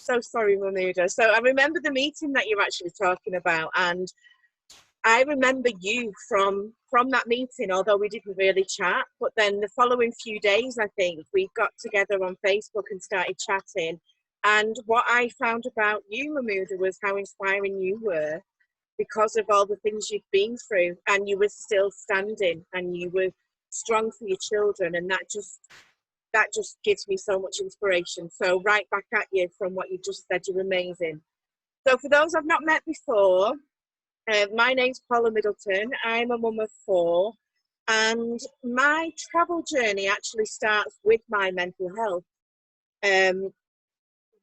so sorry, Mahmouda. So I remember the meeting that you're actually talking about, and I remember you from that meeting, although we didn't really chat. But then the following few days, I think we got together on Facebook and started chatting. And what I found about you, Mahmouda, was how inspiring you were because of all the things you've been through, and you were still standing, and you were strong for your children, and that just gives me so much inspiration. So right back at you from what you just said, you're amazing. So for those I've not met before, my name's Paula Middleton. I'm a mum of four, and my travel journey actually starts with my mental health. Um,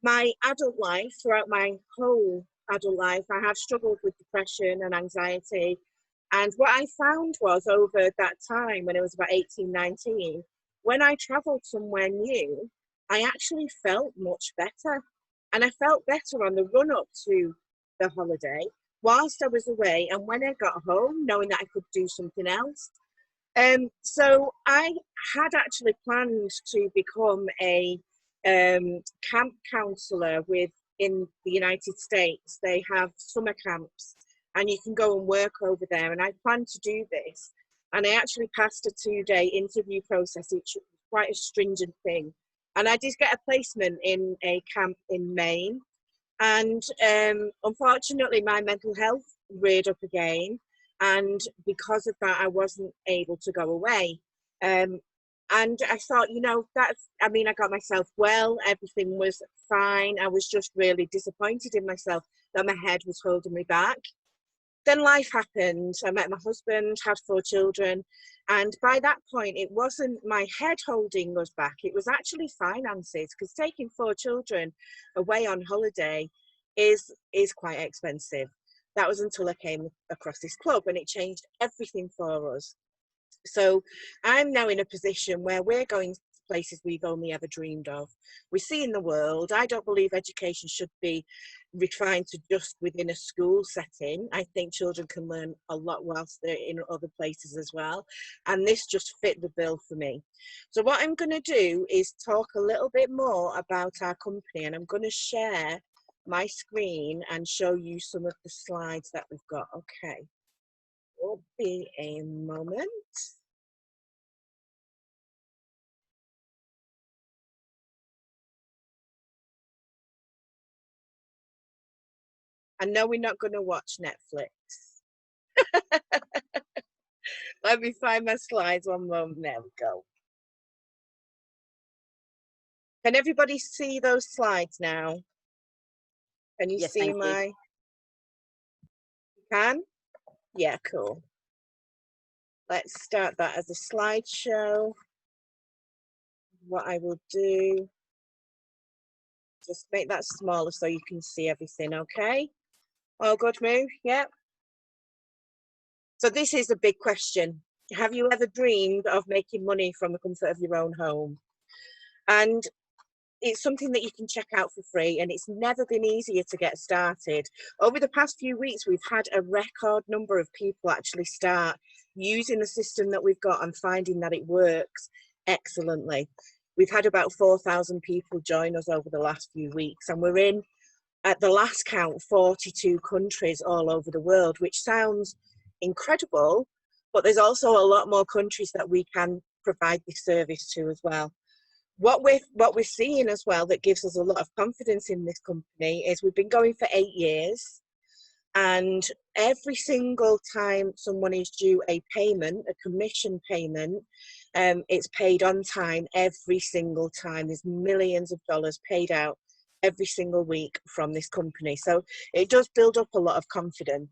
my adult life, throughout my whole adult life, I have struggled with depression and anxiety. And what I found was over that time, when I was about 18, 19, when I travelled somewhere new, I actually felt much better. And I felt better on the run up to the holiday whilst I was away. And when I got home, knowing that I could do something else. So I had actually planned to become a camp counselor in the United States. They have summer camps and you can go and work over there. And I planned to do this. And I actually passed a 2-day interview process, which was quite a stringent thing. And I did get a placement in a camp in Maine. And unfortunately, my mental health reared up again. And because of that, I wasn't able to go away. And I thought, I got myself well, everything was fine. I was just really disappointed in myself that my head was holding me back. Then life happened. I met my husband, had 4 children. And by that point, it wasn't my head holding us back. It was actually finances, because taking 4 children away on holiday is quite expensive. That was until I came across this club, and it changed everything for us. So I'm now in a position where we're going to places we've only ever dreamed of. We're seeing the world. I don't believe education should be refined to just within a school setting. I think children can learn a lot whilst they're in other places as well. And this just fit the bill for me. So what I'm going to do is talk a little bit more about our company, and I'm going to share my screen and show you some of the slides that we've got. Okay. Will be a moment. I know we're not going to watch Netflix. Let me find my slides one moment. There we go. Can everybody see those slides now? Can you see my? You can? Yeah, cool. Let's start that as a slideshow. What I will do, just make that smaller so you can see everything, okay? All good, Moo? Yeah. So this is a big question. Have you ever dreamed of making money from the comfort of your own home? And it's something that you can check out for free, and it's never been easier to get started. Over the past few weeks, we've had a record number of people actually start using the system that we've got and finding that it works excellently. We've had about 4,000 people join us over the last few weeks, and we're in, at the last count, 42 countries all over the world, which sounds incredible, but there's also a lot more countries that we can provide this service to as well. What we're seeing as well that gives us a lot of confidence in this company is we've been going for 8 years, and every single time someone is due a payment, a commission payment, it's paid on time every single time. There's millions of dollars paid out every single week from this company. So it does build up a lot of confidence.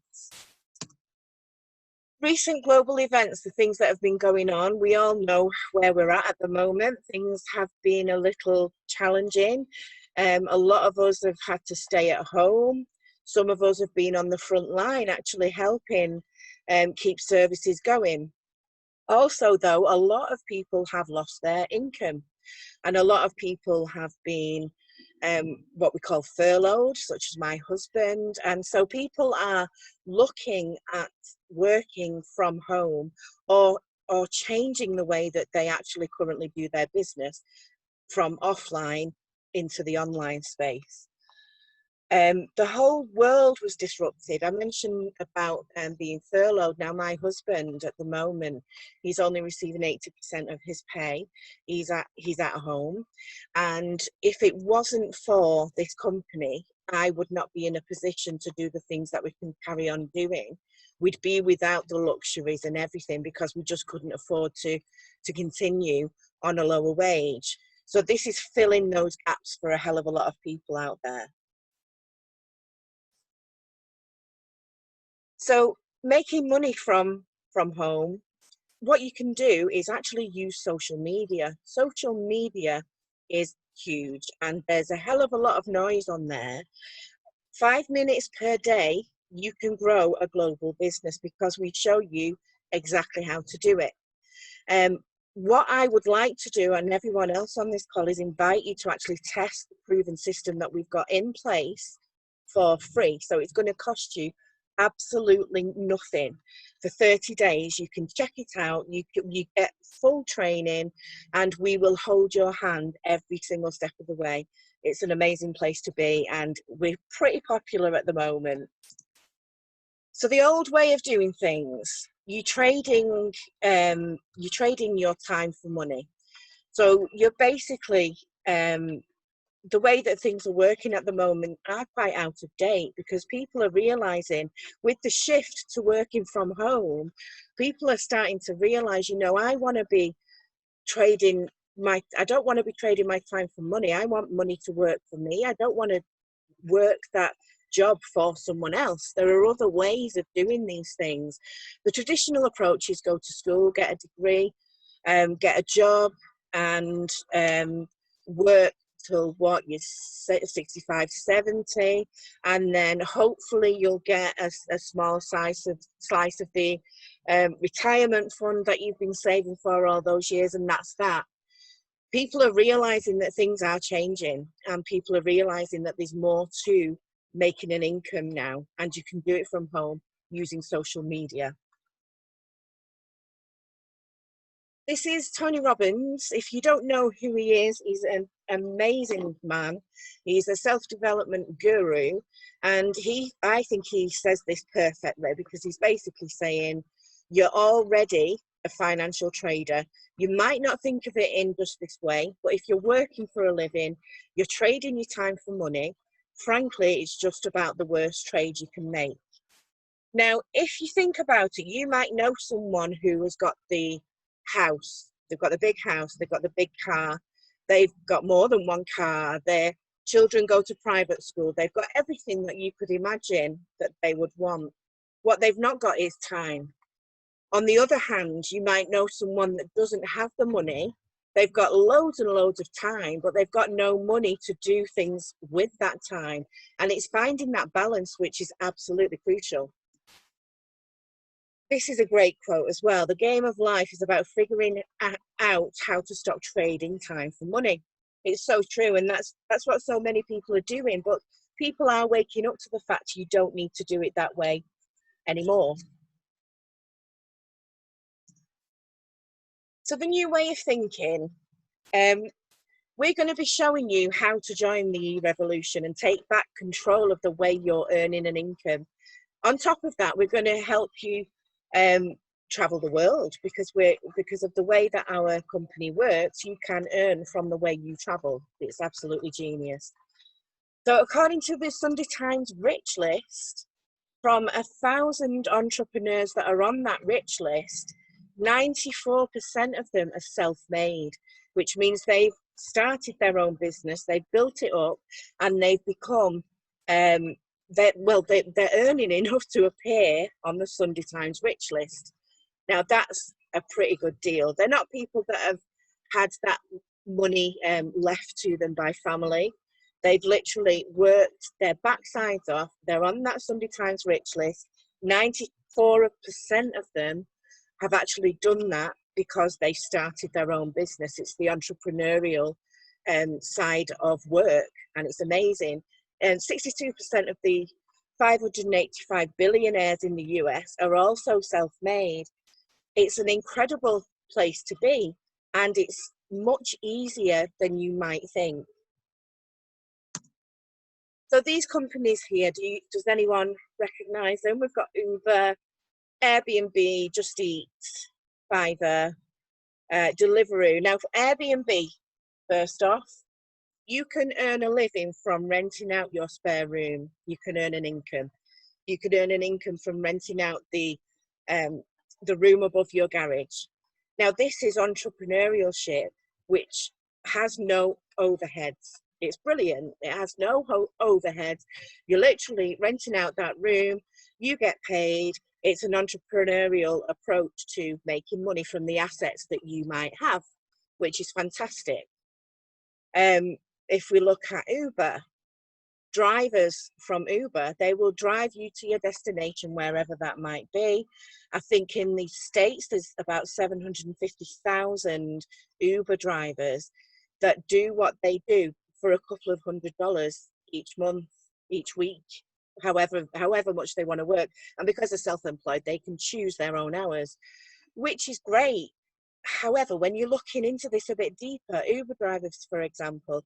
Recent global events, the things that have been going on, we all know where we're at the moment. Things have been a little challenging. A lot of us have had to stay at home. Some of us have been on the front line actually helping keep services going. Also, though, a lot of people have lost their income, and a lot of people have been what we call furloughed, such as my husband. And so people are looking at working from home or changing the way that they actually currently do their business from offline into the online space. The whole world was disrupted. I mentioned about being furloughed. Now, my husband at the moment, he's only receiving 80% of his pay. He's at home, and if it wasn't for this company, I would not be in a position to do the things that we can carry on doing. We'd be without the luxuries and everything because we just couldn't afford to continue on a lower wage. So this is filling those gaps for a hell of a lot of people out there. So making money from home, what you can do is actually use social media. Social media is huge, and there's a hell of a lot of noise on there. 5 minutes per day, you can grow a global business because we show you exactly how to do it. Um, what I would like to do, and everyone else on this call, is invite you to actually test the proven system that we've got in place for free. So it's going to cost you absolutely nothing. For 30 days, you can check it out, you get full training, and we will hold your hand every single step of the way. It's an amazing place to be, and we're pretty popular at the moment. So the old way of doing things, you're trading your time for money. So you're basically the way that things are working at the moment are quite out of date because people are realizing with the shift to working from home, people are starting to realize, I want to be trading I don't want to be trading my time for money. I want money to work for me. I don't want to work that job for someone else. There are other ways of doing these things. The traditional approach is go to school, get a degree, get a job, and work till what you're 65 to 70, and then hopefully you'll get a small slice of the retirement fund that you've been saving for all those years, and that's that. People are realizing that things are changing, and people are realizing that there's more to making an income now, and you can do it from home using social media. This is Tony Robbins. If you don't know who he is, he's an amazing man. He's a self-development guru, and I think he says this perfectly because he's basically saying you're already a financial trader. You might not think of it in just this way, but if you're working for a living, you're trading your time for money. Frankly, it's just about the worst trade you can make. Now, if you think about it, you might know someone who has got the house, they've got the big house, they've got the big car, they've got more than one car, their children go to private school, they've got everything that you could imagine that they would want. What they've not got is time. On the other hand, you might know someone that doesn't have the money. They've got loads and loads of time, but they've got no money to do things with that time. And it's finding that balance, which is absolutely crucial. This is a great quote as well. The game of life is about figuring out how to stop trading time for money. It's so true, and that's what so many people are doing. But people are waking up to the fact you don't need to do it that way anymore. So the new way of thinking, we're going to be showing you how to join the revolution and take back control of the way you're earning an income. On top of that, we're going to help you travel the world because of the way that our company works. You can earn from the way you travel. It's absolutely genius. So according to the Sunday Times Rich List, from 1,000 entrepreneurs that are on that rich list, 94% of them are self-made, which means they've started their own business, they've built it up, and they've become they're earning enough to appear on the Sunday Times Rich List. Now that's a pretty good deal. They're not people that have had that money left to them by family. They've literally worked their backsides off. They're on that Sunday Times Rich List. 94% of them have actually done that because they started their own business. It's the entrepreneurial side of work, and it's amazing. And 62% of the 585 billionaires in the US are also self-made. It's an incredible place to be, and it's much easier than you might think. So these companies here, does anyone recognise them? We've got Uber, Airbnb, Just Eat, Fiverr, Deliveroo. Now for Airbnb, first off, you can earn a living from renting out your spare room. You can earn an income. You could earn an income from renting out the room above your garage. Now this is entrepreneurship, which has no overheads. It's brilliant. It has no overheads. You're literally renting out that room. You get paid. It's an entrepreneurial approach to making money from the assets that you might have, which is fantastic. If we look at Uber, drivers from Uber, they will drive you to your destination, wherever that might be. I think in the States, there's about 750,000 Uber drivers that do what they do for a couple of $100 each month, each week, however much they want to work. And because they're self-employed, they can choose their own hours, which is great. However, when you're looking into this a bit deeper, Uber drivers, for example,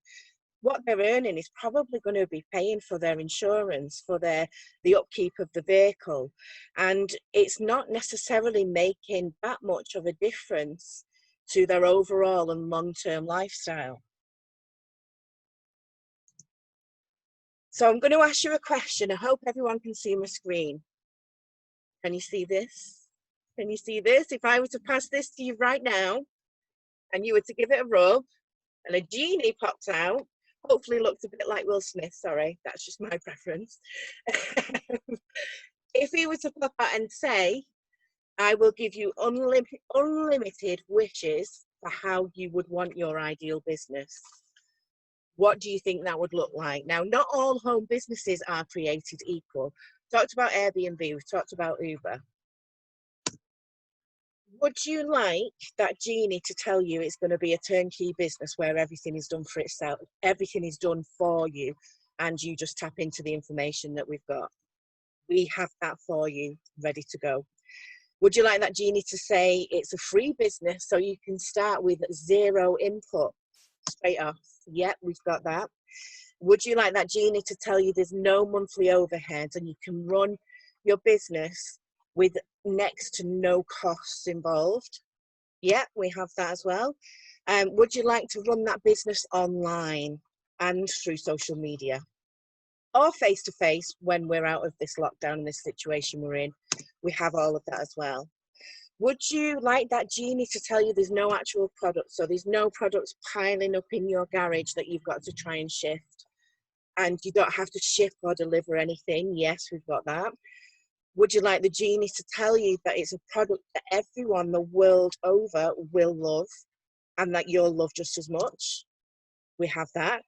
what they're earning is probably going to be paying for their insurance, for the upkeep of the vehicle. And it's not necessarily making that much of a difference to their overall and long-term lifestyle. So I'm going to ask you a question. I hope everyone can see my screen. Can you see this? Can you see this? If I were to pass this to you right now, and you were to give it a rub, and a genie pops out, hopefully looks a bit like Will Smith, sorry, that's just my preference. If he were to pop out and say, I will give you unlimited wishes for how you would want your ideal business, what do you think that would look like? Now, not all home businesses are created equal. Talked about Airbnb, we've talked about Uber. Would you like that genie to tell you it's going to be a turnkey business where everything is done for itself, everything is done for you, and you just tap into the information that we've got? We have that for you, ready to go. Would you like that genie to say it's a free business so you can start with zero input straight off? Yep, we've got that. Would you like that genie to tell you there's no monthly overheads and you can run your business with next to no costs involved? Yeah, we have that as well. Would you like to run that business online and through social media, or face to face when we're out of this lockdown and this situation we're in? We have all of that as well. Would you like that genie to tell you there's no actual product, so there's no products piling up in your garage that you've got to try and shift, and you don't have to ship or deliver anything? Yes, we've got that. Would you like the genie to tell you that it's a product that everyone the world over will love and that you'll love just as much? We have that.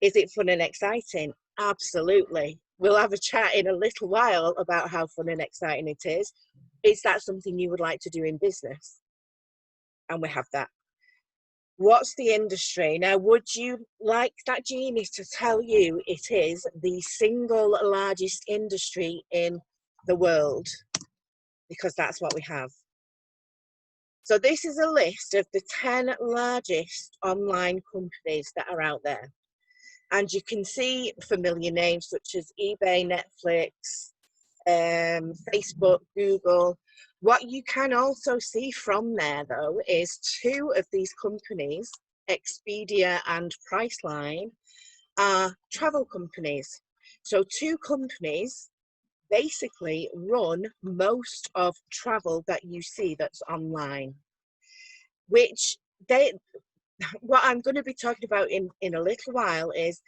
Is it fun and exciting? Absolutely. We'll have a chat in a little while about how fun and exciting it is. Is that something you would like to do in business? And we have that. What's the industry? Now, would you like that genie to tell you it is the single largest industry in the world? Because that's what we have. So this is a list of the 10 largest online companies that are out there. And you can see familiar names such as eBay, Netflix, Facebook, Google. What you can also see from there, though, is two of these companies, Expedia and Priceline, are travel companies. So two companies basically run most of travel that you see that's online, which what I'm going to be talking about in a little while is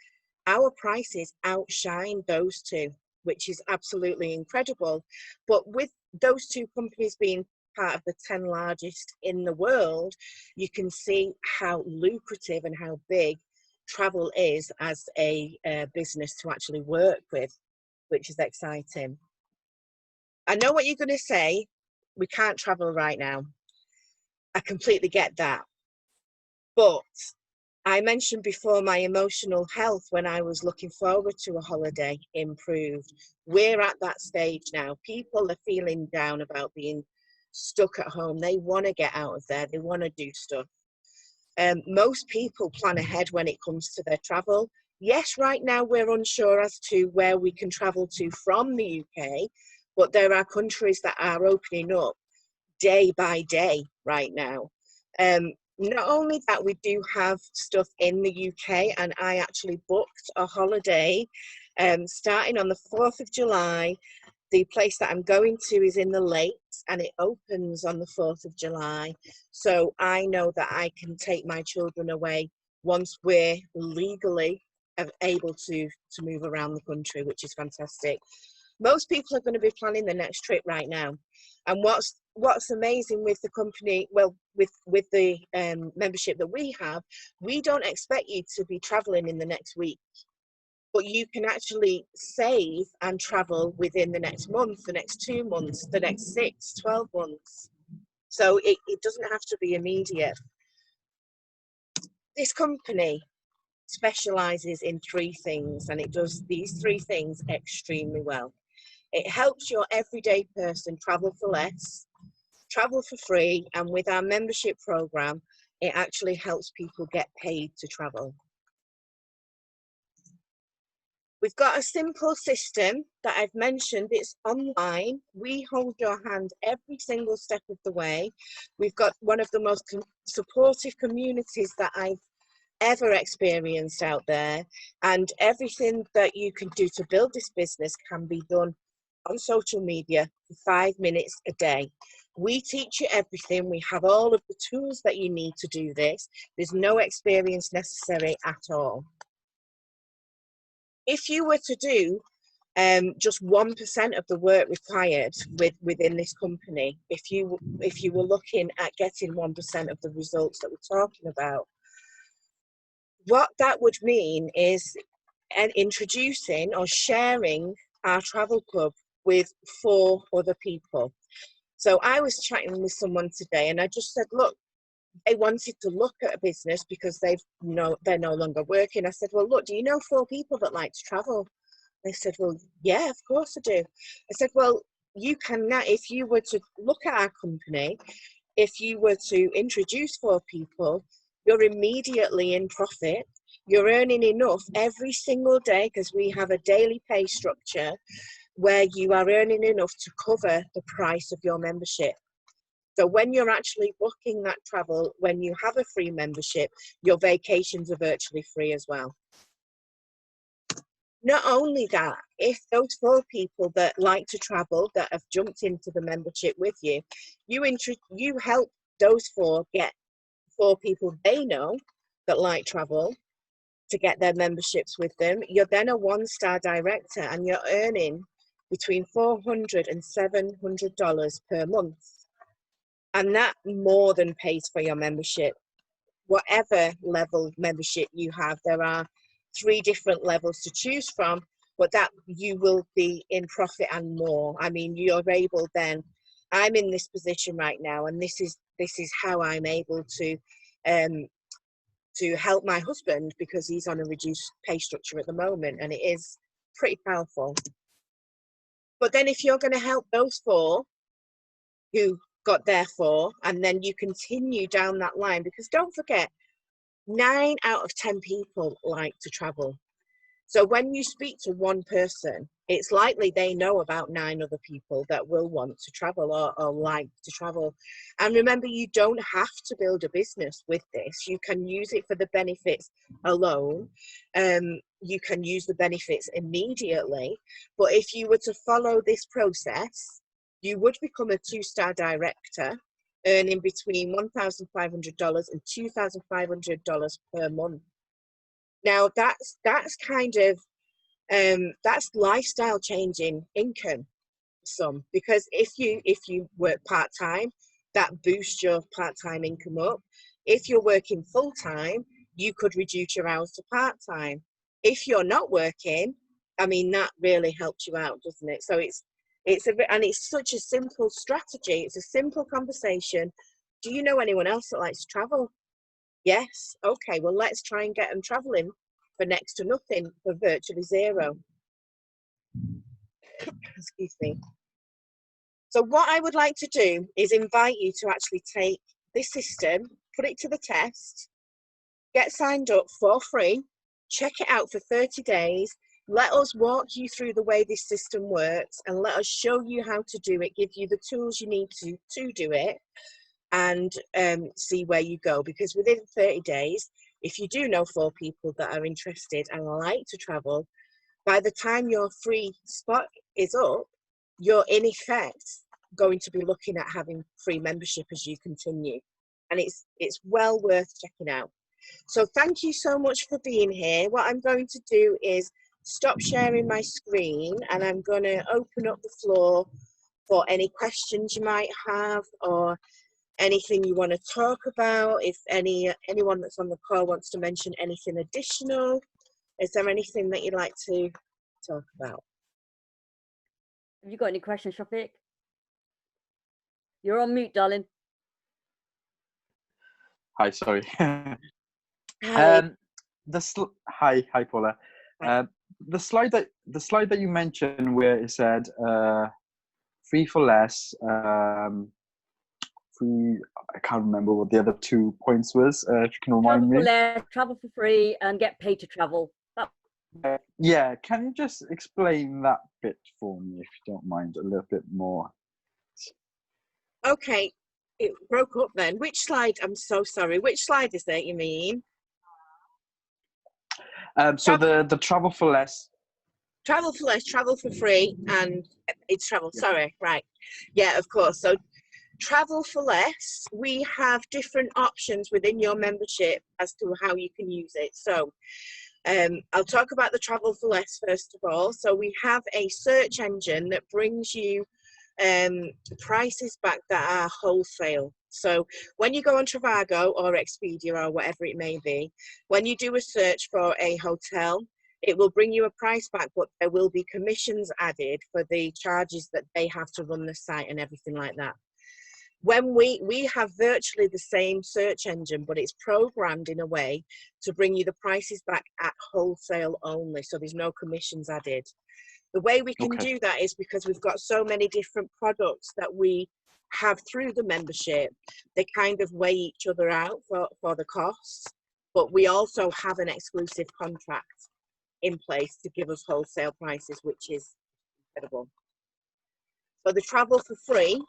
our prices outshine those two, which is absolutely incredible. But with those two companies being part of the 10 largest in the world, you can see how lucrative and how big travel is as a business to actually work with, which is exciting. I know what you're going to say. We can't travel right now. I completely get that. But I mentioned before my emotional health when I was looking forward to a holiday improved. We're at that stage now. People are feeling down about being stuck at home. They want to get out of there. They want to do stuff. Most people plan ahead when it comes to their travel. Yes, right now we're unsure as to where we can travel to from the UK, but there are countries that are opening up day by day right now. Not only that, we do have stuff in the UK, and I actually booked a holiday starting on the 4th of July. The place that I'm going to is in the Lakes, and it opens on the 4th of July. So I know that I can take my children away once we're legally able to move around the country, which is fantastic. Most people are going to be planning the next trip right now. And what's amazing with the company, well, with the membership that we have, we don't expect you to be traveling in the next week, but you can actually save and travel within the next month, the next 2 months, the next 6, 12 months. So it doesn't have to be immediate. This company specializes in 3 things, and it does these 3 things extremely well. It helps your everyday person travel for less, travel for free, and with our membership program, it actually helps people get paid to travel. We've got a simple system that I've mentioned. It's online. We hold your hand every single step of the way. We've got one of the most supportive communities that I've ever experienced out there, and everything that you can do to build this business can be done on social media for 5 minutes a day. We teach you everything. We have all of the tools that you need to do this. There's no experience necessary at all. If you were to do just 1% of the work required within this company, if you were looking at getting 1% of the results that we're talking about, what that would mean is introducing or sharing our travel club with 4 other people. So I was chatting with someone today, and I just said, look, they wanted to look at a business because they're no longer working. I said, well, look, do you know 4 people that like to travel? They said, well, yeah, of course I do. I said, well, you can now, if you were to look at our company, if you were to introduce 4 people, you're immediately in profit. You're earning enough every single day, because we have a daily pay structure where you are earning enough to cover the price of your membership. So when you're actually booking that travel, when you have a free membership, your vacations are virtually free as well. Not only that, if those 4 people that like to travel, that have jumped into the membership with you, you help those 4 get 4 people they know that like travel to get their memberships with them. You're then a 1-star director, and you're earning between $400 and $700 per month. And that more than pays for your membership. Whatever level membership you have, there are 3 different levels to choose from, but that you will be in profit and more. I mean, you're able then, I'm in this position right now, and this is how I'm able to help my husband, because he's on a reduced pay structure at the moment, and it is pretty powerful. But then if you're going to help those 4 who got their 4, and then you continue down that line, because don't forget, 9 out of 10 people like to travel. So when you speak to 1 person, it's likely they know about 9 other people that will want to travel or like to travel. And remember, you don't have to build a business with this. You can use it for the benefits alone. You can use the benefits immediately. But if you were to follow this process, you would become a 2-star director, earning between $1,500 and $2,500 per month. Now that's kind of that's lifestyle changing income for some, because if you work part-time, that boosts your part-time income up. If you're working full-time, you could reduce your hours to part-time. If you're not working, I mean, that really helps you out, doesn't it? So it's such a simple strategy. It's a simple conversation. Do you know anyone else that likes to travel? Yes. Okay, well, let's try and get them traveling for next to nothing, for virtually zero. Excuse me. So what I would like to do is invite you to actually take this system, put it to the test, get signed up for free, check it out for 30 days. Let us walk you through the way this system works and let us show you how to do it, give you the tools you need to do it, and see where you go. Because within 30 days, if you do know 4 people that are interested and like to travel, by the time your free spot is up, you're in effect going to be looking at having free membership as you continue. And it's well worth checking out. So thank you so much for being here. What I'm going to do is stop sharing my screen, and I'm going to open up the floor for any questions you might have, or anything you want to talk about. If anyone that's on the call wants to mention anything additional, is there anything that you'd like to talk about? Have you got any questions, Shafiq? You're on mute, darling. Hi, sorry. Hi. Hi, Paula. The slide that you mentioned where it said free for less, free. I can't remember what the other 2 points was. If you can remind me. Travel for less, travel for free, and get paid to travel. Yeah, can you just explain that bit for me, if you don't mind, a little bit more? Okay, it broke up then. Which slide? I'm so sorry. Which slide is it, you mean? So the travel for less. Travel for less, travel for free, and it's travel. Yeah. Sorry, right. Yeah, of course. So travel for less, we have different options within your membership as to how you can use it. So I'll talk about the travel for less first of all. So we have a search engine that brings you prices back that are wholesale. So when you go on Trivago or Expedia or whatever it may be, when you do a search for a hotel, it will bring you a price back, but there will be commissions added for the charges that they have to run the site and everything like that. When we have virtually the same search engine, but it's programmed in a way to bring you the prices back at wholesale only, so there's no commissions added. The way we can do that is because we've got so many different products that we have through the membership. They kind of weigh each other out for the costs, but we also have an exclusive contract in place to give us wholesale prices, which is incredible. So the travel for free,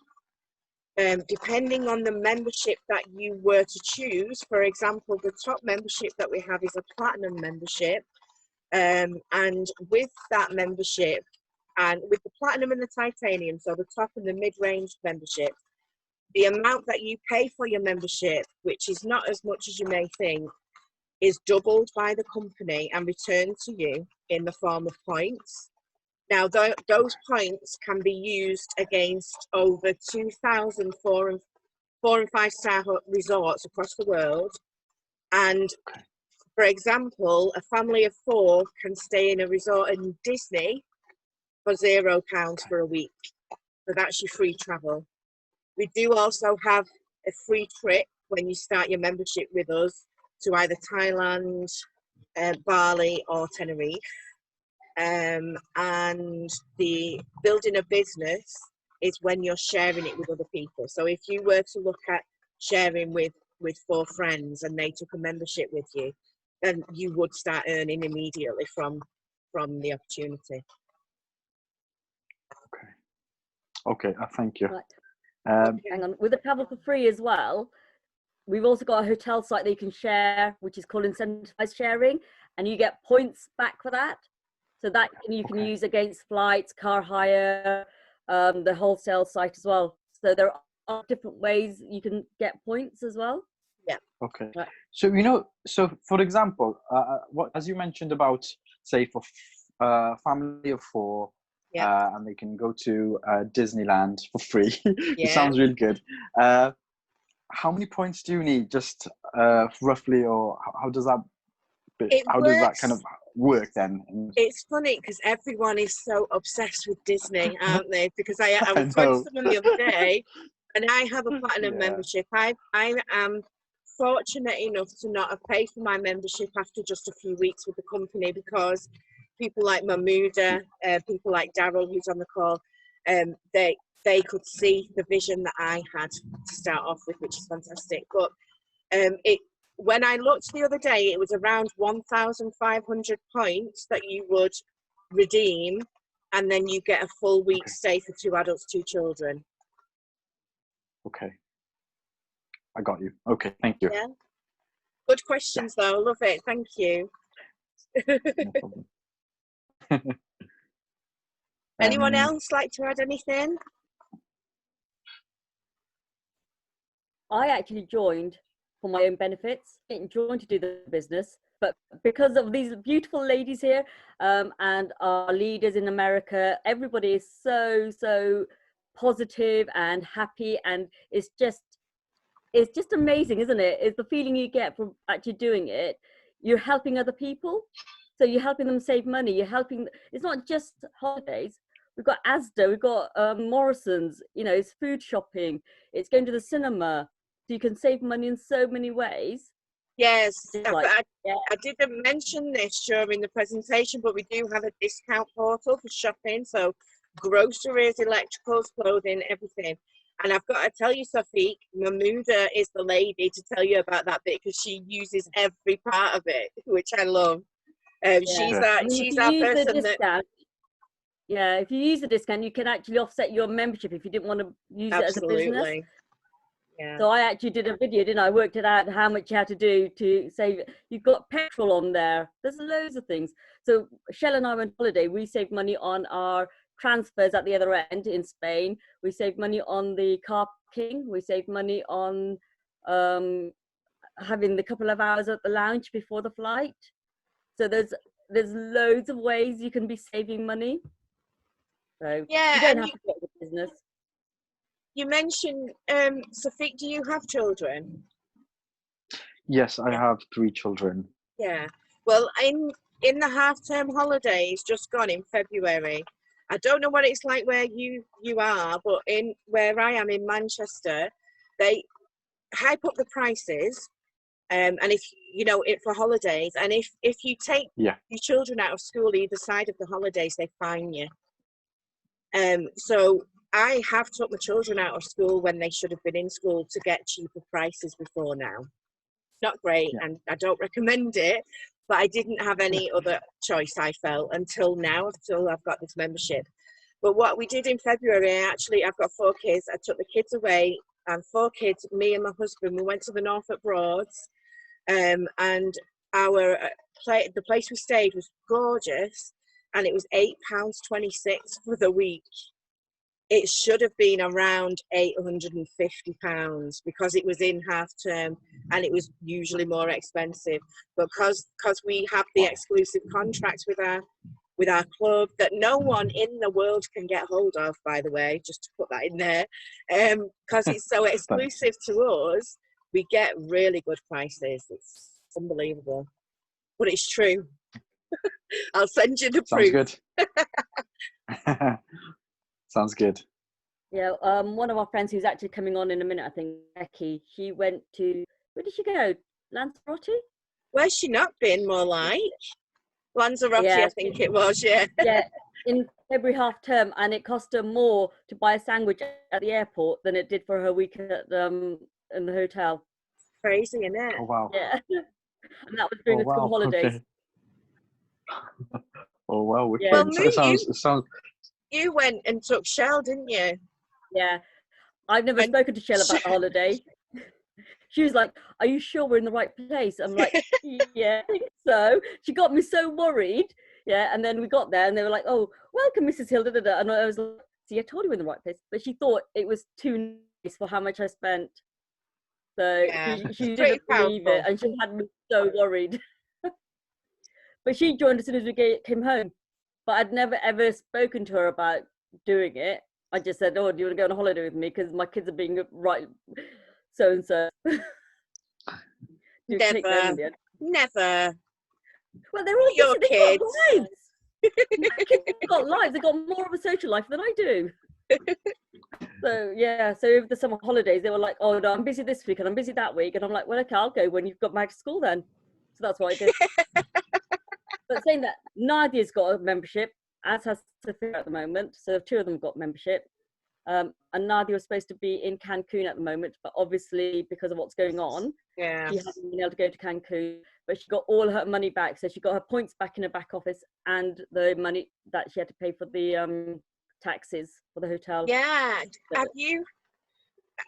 depending on the membership that you were to choose, for example, the top membership that we have is a platinum membership. And with that membership, and with the platinum and the titanium, so the top and the mid-range membership, the amount that you pay for your membership, which is not as much as you may think, is doubled by the company and returned to you in the form of points. Now, those points can be used against over 2,000 4- and 5-star resorts across the world. And for example, a family of 4 can stay in a resort in Disney for £0 for a week. So that's your free travel. We do also have a free trip when you start your membership with us to either Thailand, Bali or Tenerife. And the building a business is when you're sharing it with other people. So if you were to look at sharing with 4 friends and they took a membership with you, then you would start earning immediately from the opportunity. Okay, thank you. Right. Hang on, with the travel for free as well, we've also got a hotel site that you can share, which is called incentivized sharing, and you get points back for that. So that you can use against flights, car hire, the wholesale site as well. So there are different ways you can get points as well. Yeah. Okay. Right. So, so for example, what as you mentioned about, say, for family of 4, and they can go to Disneyland for free. It sounds really good. How many points do you need, just roughly, or how does that? Does that kind of work then? It's funny because everyone is so obsessed with Disney, aren't they? Because I was talking to someone the other day, and I have a platinum membership. I am fortunate enough to not have paid for my membership after just a few weeks with the company, because people like Mahmouda, people like Daryl, who's on the call, they could see the vision that I had to start off with, which is fantastic. But when I looked the other day, it was around 1,500 points that you would redeem, and then you get a full week's stay for 2 adults, 2 children. Okay. I got you. Okay, thank you. Yeah. Good questions, though. Love it. Thank you. No problem. Anyone else like to add anything? I actually joined for my own benefits. I didn't join to do the business, but because of these beautiful ladies here and our leaders in America, everybody is so positive and happy, and it's just amazing, isn't it? It's the feeling you get from actually doing it. You're helping other people, so you're helping them save money. You're helping. It's not just holidays. We've got Asda, we've got Morrison's. You know, it's food shopping. It's going to the cinema. So you can save money in so many ways. Yes, Like, I didn't mention this during the presentation, but we do have a discount portal for shopping. So groceries, electricals, clothing, everything. And I've got to tell you, Safiq, Mahmouda is the lady to tell you about that bit, because she uses every part of it, which I love. She's our person that... Yeah, if you use the discount, you can actually offset your membership if you didn't want to use it as a business. Yeah. So I actually did a video, didn't I? I worked it out how much you had to do to save. You've got petrol on there. There's loads of things. So Shell and I went on holiday. We saved money on our transfers at the other end in Spain. We saved money on the car parking. We saved money on having the couple of hours at the lounge before the flight. So there's loads of ways you can be saving money. So yeah, you don't have to get the business. You mentioned, Safiq, do you have children? Yes, I have 3 children. Yeah. Well, in the half-term holidays just gone in February, I don't know what it's like where you are, but in where I am in Manchester, they hype up the prices, and if you know it for holidays, and if you take your children out of school either side of the holidays, they fine you. So I have took my children out of school when they should have been in school to get cheaper prices before now. Not great, and I don't recommend it, but I didn't have any other choice, I felt, until now, until I've got this membership. But what we did in February, I've got 4 kids. I took the kids away, and 4 kids, me and my husband, we went to the Norfolk Broads, and the place we stayed was gorgeous, and it was £8.26 for the week. It should have been around £850 because it was in half term, and it was usually more expensive. But because we have the exclusive contracts with our club that no one in the world can get hold of, by the way, just to put that in there, because it's so exclusive to us, we get really good prices. It's unbelievable, but it's true. I'll send you the proof. Sounds good. Sounds good. Yeah, one of our friends who's actually coming on in a minute, I think, Becky, she went to, where did she go? Lanzarote? Where's she not been, more like? Lanzarote, I think it was, yeah. Yeah, in February half term, and it cost her more to buy a sandwich at the airport than it did for her week at in the hotel. Crazy, isn't it? Oh, wow. Yeah. And that was during the school holidays. Okay. Oh, wow. Yeah. Well, it sounds... You went and took Shell, didn't you? Yeah. I've never spoken to Shell about the holiday. She was like, "Are you sure we're in the right place?" I'm like, "Yeah, I think so." She got me so worried. Yeah, and then we got there and they were like, "Oh, welcome, Mrs. Hill." And I was like, "See, I told you we're in the right place." But she thought it was too nice for how much I spent. So she didn't believe it, and she had me so worried. But she joined as soon as we came home. But I'd never ever spoken to her about doing it. I just said, "Oh, do you want to go on a holiday with me? Because my kids are being right so and so." Never. Well, they're all your kids. They've got lives. They've got more of a social life than I do. So yeah. So over the summer holidays, they were like, "Oh no, I'm busy this week and I'm busy that week," and I'm like, "Well, okay, I'll go when you've got back to school then." So that's what I did. But saying that, Nadia's got a membership, as has Sophia at the moment. So 2 of them got membership. And Nadia was supposed to be in Cancun at the moment, but obviously because of what's going on, Yeah. she hasn't been able to go to Cancun. But she got all her money back, so she got her points back in her back office and the money that she had to pay for the taxes for the hotel. Yeah.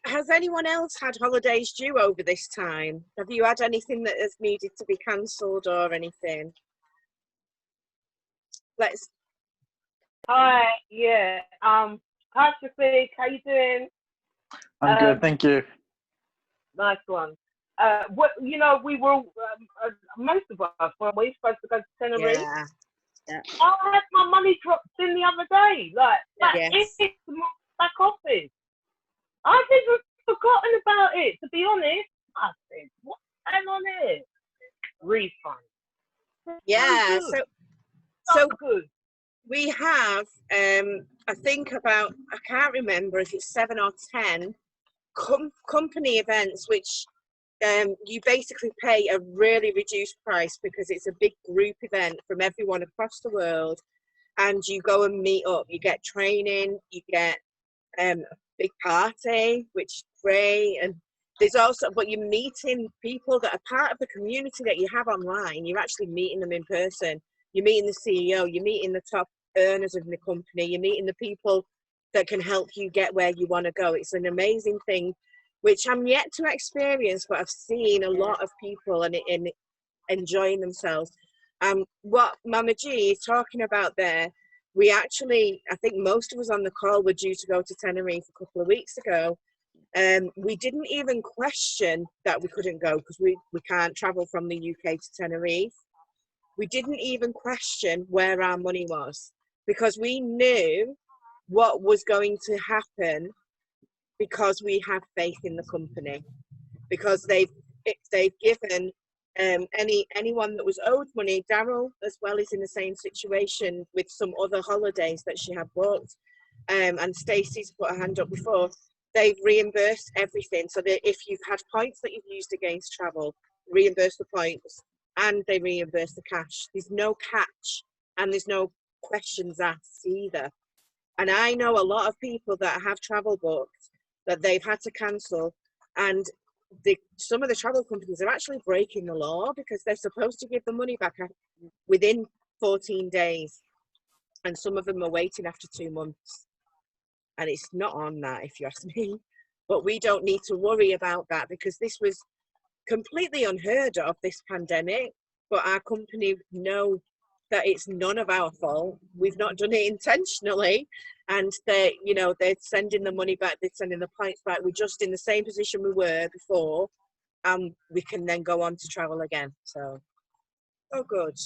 Has anyone else had holidays due over this time? Have you had anything that has needed to be cancelled or anything? Let's. Hi, yeah. Hi, Shafiq. How you doing? I'm good, thank you. Nice one. What we were most of us when we were supposed to go to Tenerife. Yeah. I had my money dropped in the other day. Yes. It's my back office. I've even forgotten about it. To be honest, I said, "What's going on here?" Refund. Yeah. So good. We have, I think I can't remember if it's 7 or 10 company events, which you basically pay a really reduced price because it's a big group event from everyone across the world, and you go and meet up. You get training, you get a big party, which is great, and there's also, but you're meeting people that are part of the community that you have online. You're actually meeting them in person. You're meeting the CEO, you're meeting the top earners in the company, you're meeting the people that can help you get where you want to go. It's an amazing thing, which I'm yet to experience, but I've seen a lot of people and enjoying themselves. What Mama G is talking about there, we actually, I think most of us on the call were due to go to Tenerife a couple of weeks ago. We didn't even question that we couldn't go because we can't travel from the UK to Tenerife. We didn't even question where our money was because we knew what was going to happen because we have faith in the company, because they've given anyone that was owed money. Daryl as well is in the same situation with some other holidays that she had booked, and Stacey's put her hand up before. They've reimbursed everything, so that if you've had points that you've used against travel, reimburse the points and they reimburse the cash. There's no catch and there's no questions asked either. And I know a lot of people that have travel booked that they've had to cancel, and some of the travel companies are actually breaking the law because they're supposed to give the money back within 14 days, and some of them are waiting after 2 months. And it's not on that, if you ask me. But we don't need to worry about that because this was completely unheard of, this pandemic. But our company know that it's none of our fault. We've not done it intentionally, and they're sending the money back, they're sending the points back. We're just in the same position we were before, and we can then go on to travel again. So good.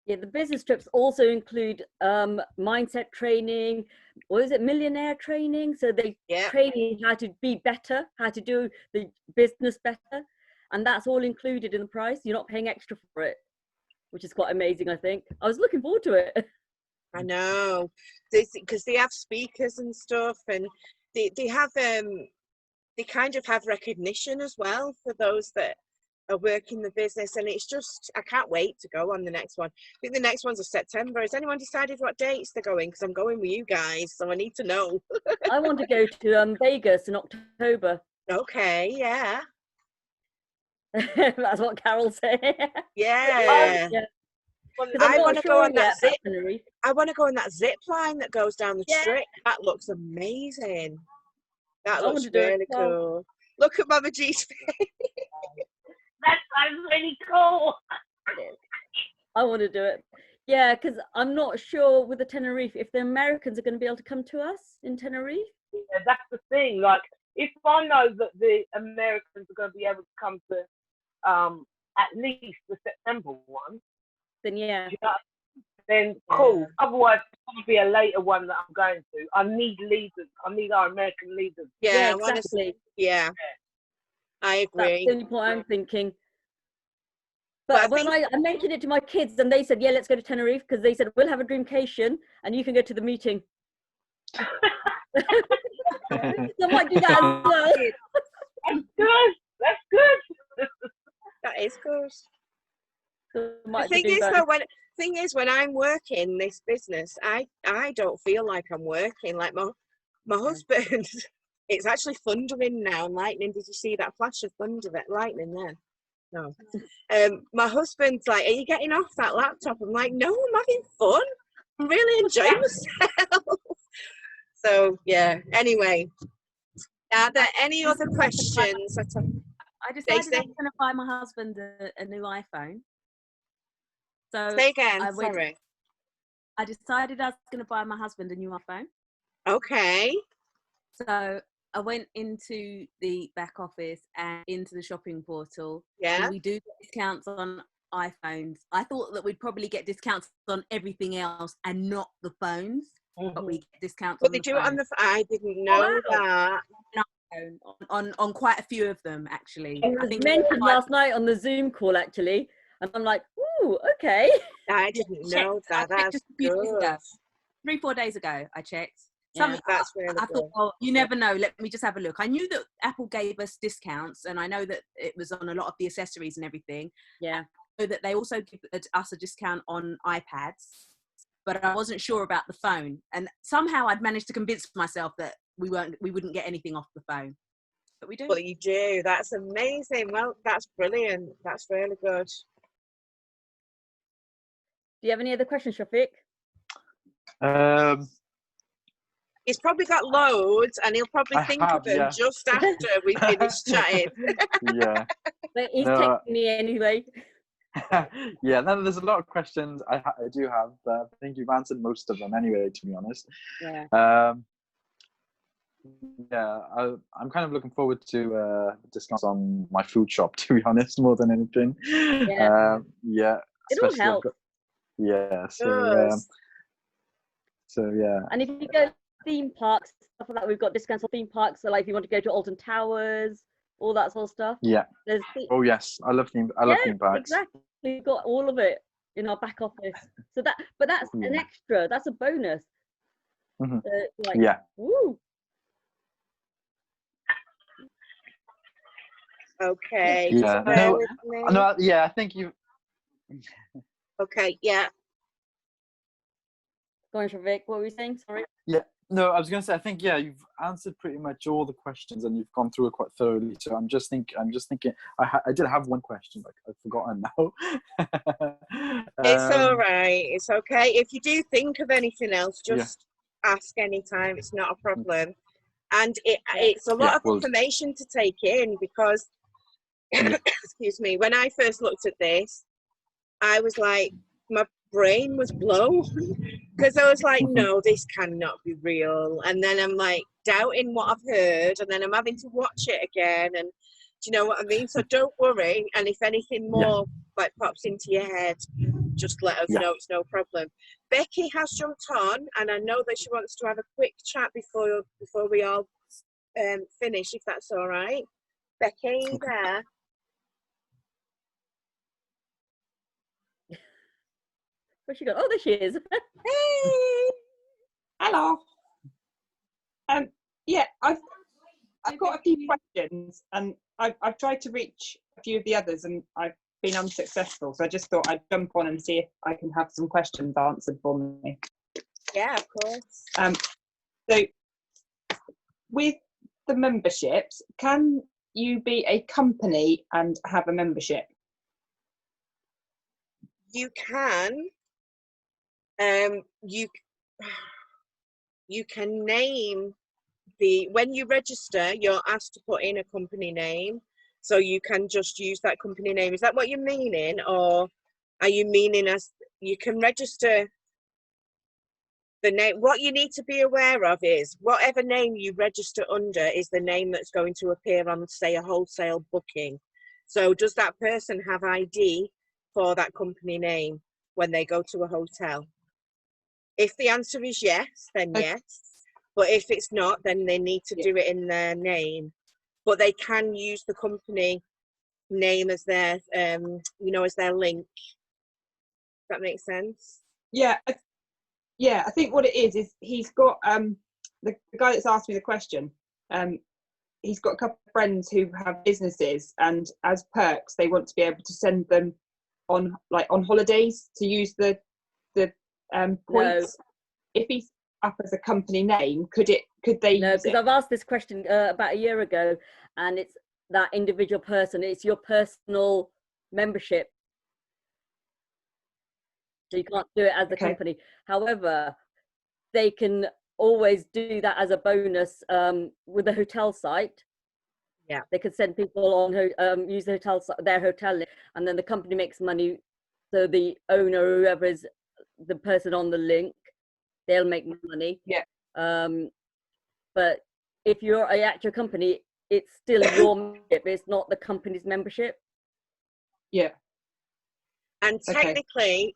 Yeah, the business trips also include mindset training, or is it millionaire training? So they train you how to be better, how to do the business better, and that's all included in the price. You're not paying extra for it, which is quite amazing, I think. I was looking forward to it. I know, because they have speakers and stuff, and they have they kind of have recognition as well for those that are working the business, and it's just, I can't wait to go on the next one. I think the next one's of September. Has anyone decided what dates they're going? Because I'm going with you guys, so I need to know. I want to go to Vegas in October. Okay, yeah. That's what Carol said. Yeah. I want to go on that zip. I want to go on that zip line that goes down the strip. That looks amazing. That looks really cool. Look at Mama G's face. That sounds really cool. I want to do it. Yeah, because I'm not sure with the Tenerife if the Americans are going to be able to come to us in Tenerife. Yeah, that's the thing. Like, if I know that the Americans are going to be able to come to at least the September one, then yeah. Then cool. Otherwise, it's going to be a later one that I'm going to. I need leaders. I need our American leaders. Yeah, exactly. Yeah. I agree. That's the only point I'm thinking. But when I mentioned it to my kids, and they said, yeah, let's go to Tenerife, because they said, we'll have a dreamcation and you can go to the meeting. So I might do that as well. That's good. That's good. That is good. So the thing is, when I'm working this business, I don't feel like I'm working. Like my husband, it's actually thundering now and lightning. Did you see that flash of thunder, that lightning there? No. My husband's like, are you getting off that laptop? I'm like, no, I'm having fun. I'm really enjoying myself. So, yeah, anyway. Are there any other questions? I decided I was going to buy my husband a new iPhone. So say again, sorry. I decided I was going to buy my husband a new iPhone. Okay. So I went into the back office and into the shopping portal. Yeah. And we do discounts on iPhones. I thought that we'd probably get discounts on everything else and not the phones. Mm-hmm. But we get discounts but on they the do phone. it on the I didn't know that. On quite a few of them, actually. It was mentioned last night on the Zoom call, actually. And I'm like, ooh, okay. I didn't know that. That's good. 3-4 days ago, I checked. Yeah, that's really I thought, well, you never know. Let me just have a look. I knew that Apple gave us discounts, and I know that it was on a lot of the accessories and everything. Yeah. So that they also give us a discount on iPads, but I wasn't sure about the phone. And somehow I'd managed to convince myself that we wouldn't get anything off the phone. But we do. Well, you do. That's amazing. Well, that's brilliant. That's really good. Do you have any other questions, Shafiq? He's probably got loads, and he'll probably think of them just after we finish chatting. Yeah. But he's texting me anyway. Yeah, no, there's a lot of questions I do have, but I think you've answered most of them anyway, to be honest. Yeah. Yeah, I'm kind of looking forward to discounts on my food shop, to be honest, more than anything. Yeah. Yeah. It all helps. Yeah. So yeah. And if you go to theme parks, stuff like that, we've got discounts on theme parks. So like if you want to go to Alton Towers, all that sort of stuff. Yeah. Oh yes, I love theme parks. Exactly. We've got all of it in our back office. So that's an extra. That's a bonus. Mm-hmm. Yeah. Woo. Okay. Yeah. No, yeah, I think you. Okay. Yeah. Go on, Shafiq. What were you saying? Sorry. Yeah. No, I was going to say, I think, you've answered pretty much all the questions and you've gone through it quite thoroughly. So I'm just thinking, I did have one question, but I've forgotten now. It's all right. It's okay. If you do think of anything else, just ask anytime. It's not a problem. And it's a lot of information to take in because, excuse me, when I first looked at this, I was like, my brain was blown because I was like, no, this cannot be real. And then I'm like doubting what I've heard, and then I'm having to watch it again. And do you know what I mean? So don't worry. And if anything more like pops into your head, just let us know. It's no problem. Becky has jumped on, and I know that she wants to have a quick chat before we all finish, if that's all right. Becky, are you there? Where's she gone? Oh, there she is. Hey, hello. Yeah, I've got a few questions, and I've tried to reach a few of the others, and I've been unsuccessful. So I just thought I'd jump on and see if I can have some questions answered for me. Yeah, of course. So with the memberships, can you be a company and have a membership? You can. You can name when you register, you're asked to put in a company name, so you can just use that company name. Is that what you're meaning, or are you meaning as you can register the name? What you need to be aware of is whatever name you register under is the name that's going to appear on, say, a wholesale booking. So does that person have ID for that company name when they go to a hotel? If the answer is yes, then yes. But if it's not, then they need to do it in their name. But they can use the company name as their, as their link. Does that make sense? Yeah. I think what it is he's got the guy that's asked me the question. He's got a couple of friends who have businesses, and as perks, they want to be able to send them on holidays to use the points. No. up as a company name, could they No, use because it? I've asked this question about a year ago, and it's that individual person. It's your personal membership, so you can't do it as a Okay. company. However, they can always do that as a bonus with the hotel site. Yeah. They could send people on use the hotel their hotel link, and then the company makes money. So the owner, whoever is the person on the link, they'll make money. Yeah. But if you're a actual company, it's still your membership. It's not the company's membership. Yeah. And technically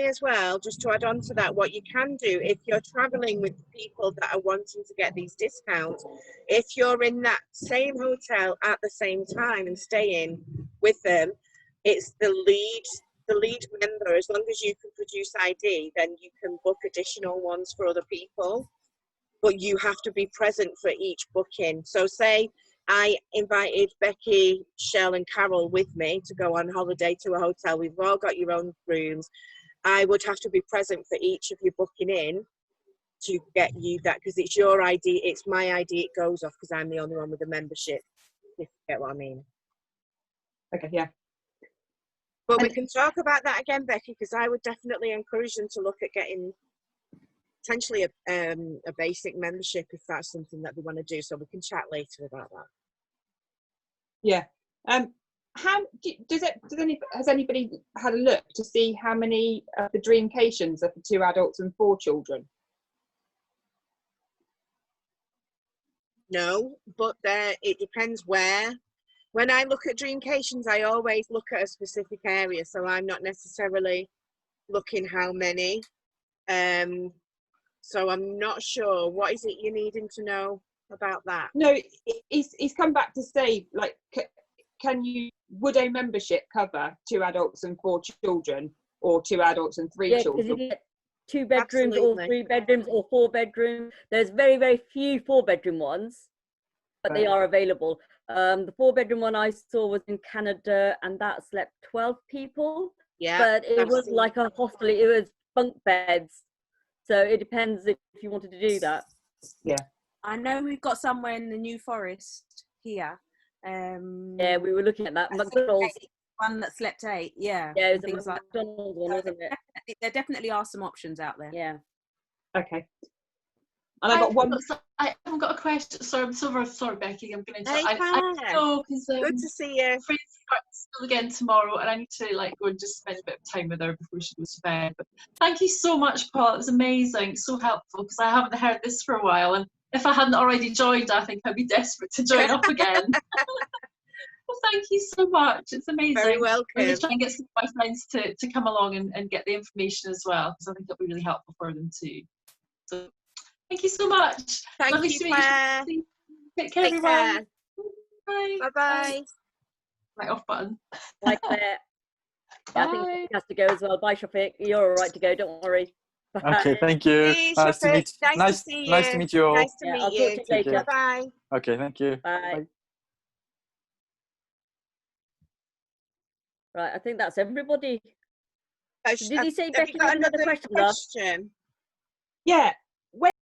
as well, just to add on to that, what you can do if you're traveling with people that are wanting to get these discounts, if you're in that same hotel at the same time and staying with them, it's the lead member. As long as you can produce ID, then you can book additional ones for other people, but you have to be present for each booking. So say I invited Becky, Shell and Carol with me to go on holiday to a hotel. We've all got your own rooms. I would have to be present for each of you booking in to get you that, because it's your ID, it's my ID, it goes off because I'm the only one with a membership, if you get what I mean. Okay, yeah. But we can talk about that again, Becky, because I would definitely encourage them to look at getting potentially a basic membership if that's something that they want to do. So we can chat later about that. Yeah. Has anybody had a look to see how many of the Dreamcations are for 2 adults and 4 children? No, but it depends where. When I look at Dreamcations, I always look at a specific area, so I'm not necessarily looking how many. So I'm not sure. What is it you're needing to know about that? No, he's come back to say, like, would a membership cover 2 adults and 4 children, or 2 adults and 3 children? You can get 2 bedrooms, Absolutely. or 3 bedrooms, or 4 bedrooms. There's very, very few 4-bedroom ones, but they are available. The 4-bedroom one I saw was in Canada, and that slept 12 people. Yeah, but it was like a hostel. It was bunk beds. So it depends if you wanted to do that. Yeah. I know we've got somewhere in the New Forest here. Yeah, we were looking at that. McDonald's. One that slept 8, yeah. Yeah, it was things a like McDonald's one, wasn't it? there definitely are some options out there. Yeah. Okay. And I got one. I haven't got a question. Sorry, sorry, Becky. I'm going to. Hey, I know because good to see you. Friends start school again tomorrow, and I need to go and just spend a bit of time with her before she goes to bed. But thank you so much, Paul. It was amazing, so helpful, because I haven't heard this for a while, and if I hadn't already joined, I think I'd be desperate to join up again. Well, thank you so much. It's amazing. Very welcome. I'm going to try and get some of my friends to come along and get the information as well, because I think it'll be really helpful for them too. So thank you so much. Thank Lovely you, to meet Claire. you. Take care, Take everyone. care. Bye. Bye-bye. Right, off button. Bye, Claire. I think Bye. he has to go as well. Bye, Shafiq. You're all right to go. Don't worry. Bye. Okay, thank you. See you, Nice to Shafiq. meet. Nice to see Nice you. to meet you all. Nice to Yeah, meet I'll talk you. to you later. Bye-bye. Okay, thank you. Bye. Right, I think that's everybody. Did you say Have Becky you got had another question? question? Yeah.